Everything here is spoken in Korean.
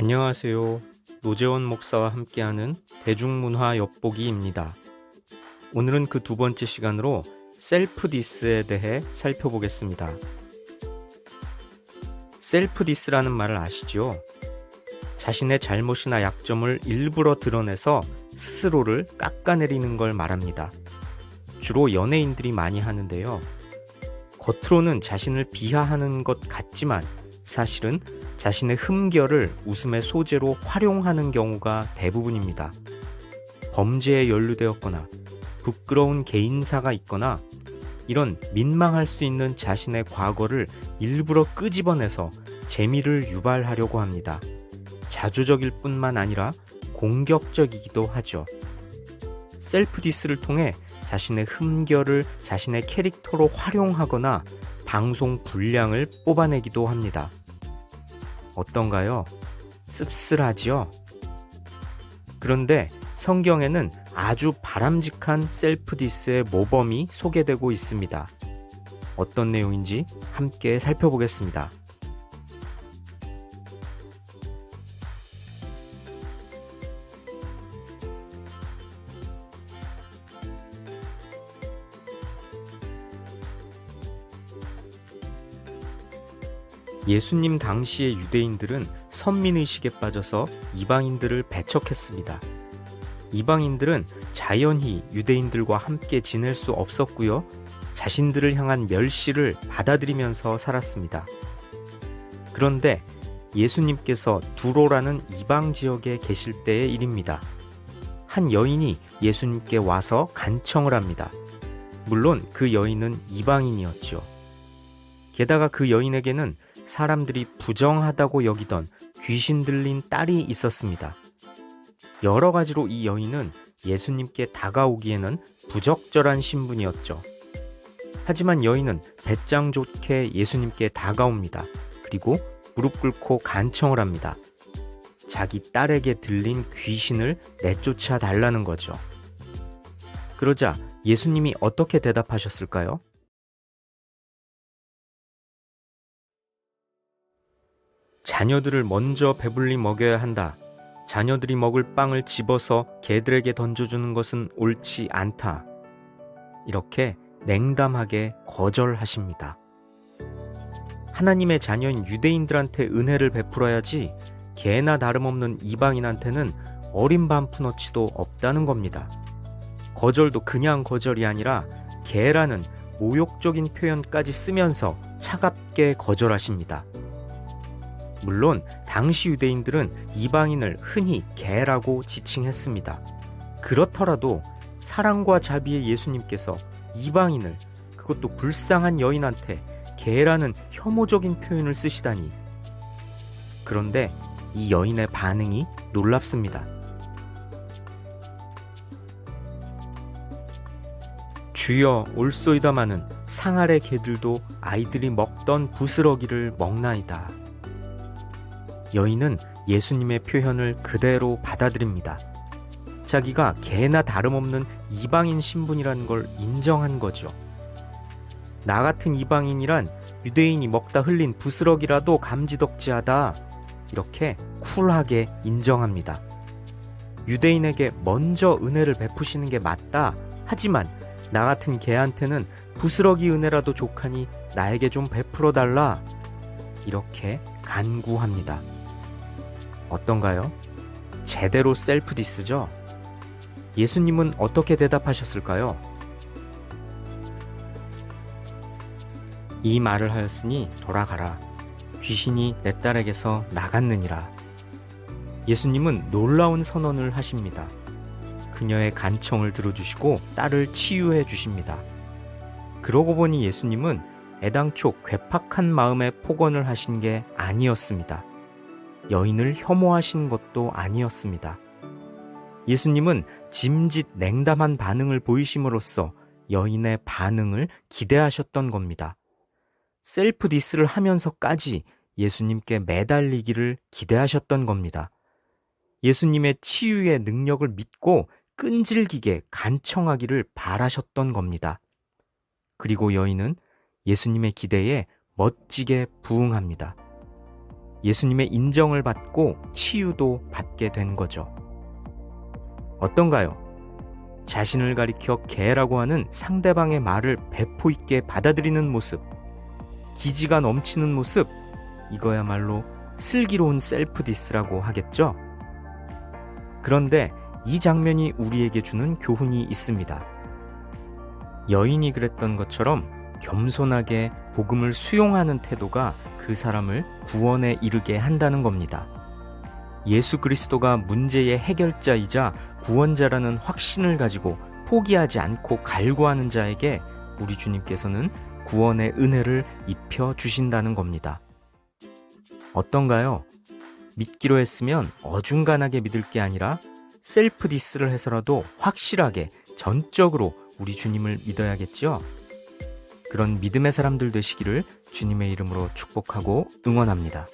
안녕하세요. 노재원 목사와 함께하는 대중문화 엿보기입니다. 오늘은 그 두 번째 시간으로 셀프 디스에 대해 살펴보겠습니다. 셀프 디스라는 말을 아시죠? 자신의 잘못이나 약점을 일부러 드러내서 스스로를 깎아내리는 걸 말합니다. 주로 연예인들이 많이 하는데요. 겉으로는 자신을 비하하는 것 같지만 사실은 자신의 흠결을 웃음의 소재로 활용하는 경우가 대부분입니다. 범죄에 연루되었거나 부끄러운 개인사가 있거나 이런 민망할 수 있는 자신의 과거를 일부러 끄집어내서 재미를 유발하려고 합니다. 자조적일 뿐만 아니라 공격적이기도 하죠. 셀프 디스를 통해 자신의 흠결을 자신의 캐릭터로 활용하거나 방송 분량을 뽑아내기도 합니다. 어떤가요? 씁쓸하지요? 그런데 성경에는 아주 바람직한 셀프 디스의 모범이 소개되고 있습니다. 어떤 내용인지 함께 살펴보겠습니다. 예수님 당시의 유대인들은 선민의식에 빠져서 이방인들을 배척했습니다. 이방인들은 자연히 유대인들과 함께 지낼 수 없었고요. 자신들을 향한 멸시를 받아들이면서 살았습니다. 그런데 예수님께서 두로라는 이방 지역에 계실 때의 일입니다. 한 여인이 예수님께 와서 간청을 합니다. 물론 그 여인은 이방인이었죠. 게다가 그 여인에게는 사람들이 부정하다고 여기던 귀신 들린 딸이 있었습니다. 여러 가지로 이 여인은 예수님께 다가오기에는 부적절한 신분이었죠. 하지만 여인은 배짱 좋게 예수님께 다가옵니다. 그리고 무릎 꿇고 간청을 합니다. 자기 딸에게 들린 귀신을 내쫓아 달라는 거죠. 그러자 예수님이 어떻게 대답하셨을까요? 자녀들을 먼저 배불리 먹여야 한다. 자녀들이 먹을 빵을 집어서 개들에게 던져주는 것은 옳지 않다. 이렇게 냉담하게 거절하십니다. 하나님의 자녀인 유대인들한테 은혜를 베풀어야지 개나 다름없는 이방인한테는 어린 반푼어치도 없다는 겁니다. 거절도 그냥 거절이 아니라 개라는 모욕적인 표현까지 쓰면서 차갑게 거절하십니다. 물론 당시 유대인들은 이방인을 흔히 개라고 지칭했습니다. 그렇더라도 사랑과 자비의 예수님께서 이방인을, 그것도 불쌍한 여인한테 개라는 혐오적인 표현을 쓰시다니. 그런데 이 여인의 반응이 놀랍습니다. 주여 올소이다마는 상아래 개들도 아이들이 먹던 부스러기를 먹나이다. 여인은 예수님의 표현을 그대로 받아들입니다. 자기가 개나 다름없는 이방인 신분이라는 걸 인정한 거죠. 나 같은 이방인이란 유대인이 먹다 흘린 부스러기라도 감지덕지하다. 이렇게 쿨하게 인정합니다. 유대인에게 먼저 은혜를 베푸시는 게 맞다. 하지만 나 같은 개한테는 부스러기 은혜라도 족하니 나에게 좀 베풀어 달라. 이렇게 간구합니다. 어떤가요? 제대로 셀프 디스죠? 예수님은 어떻게 대답하셨을까요? 이 말을 하였으니 돌아가라. 귀신이 내 딸에게서 나갔느니라. 예수님은 놀라운 선언을 하십니다. 그녀의 간청을 들어주시고 딸을 치유해 주십니다. 그러고 보니 예수님은 애당초 괴팍한 마음에 폭언을 하신 게 아니었습니다. 여인을 혐오하신 것도 아니었습니다. 예수님은 짐짓 냉담한 반응을 보이심으로써 여인의 반응을 기대하셨던 겁니다. 셀프 디스를 하면서까지 예수님께 매달리기를 기대하셨던 겁니다. 예수님의 치유의 능력을 믿고 끈질기게 간청하기를 바라셨던 겁니다. 그리고 여인은 예수님의 기대에 멋지게 부응합니다. 예수님의 인정을 받고 치유도 받게 된 거죠. 어떤가요? 자신을 가리켜 개라고 하는 상대방의 말을 배포 있게 받아들이는 모습, 기지가 넘치는 모습, 이거야말로 슬기로운 셀프 디스라고 하겠죠? 그런데 이 장면이 우리에게 주는 교훈이 있습니다. 여인이 그랬던 것처럼 겸손하게 복음을 수용하는 태도가 그 사람을 구원에 이르게 한다는 겁니다. 예수 그리스도가 문제의 해결자이자 구원자라는 확신을 가지고 포기하지 않고 갈구하는 자에게 우리 주님께서는 구원의 은혜를 입혀 주신다는 겁니다. 어떤가요? 믿기로 했으면 어중간하게 믿을 게 아니라 셀프 디스를 해서라도 확실하게 전적으로 우리 주님을 믿어야겠죠? 그런 믿음의 사람들 되시기를 주님의 이름으로 축복하고 응원합니다.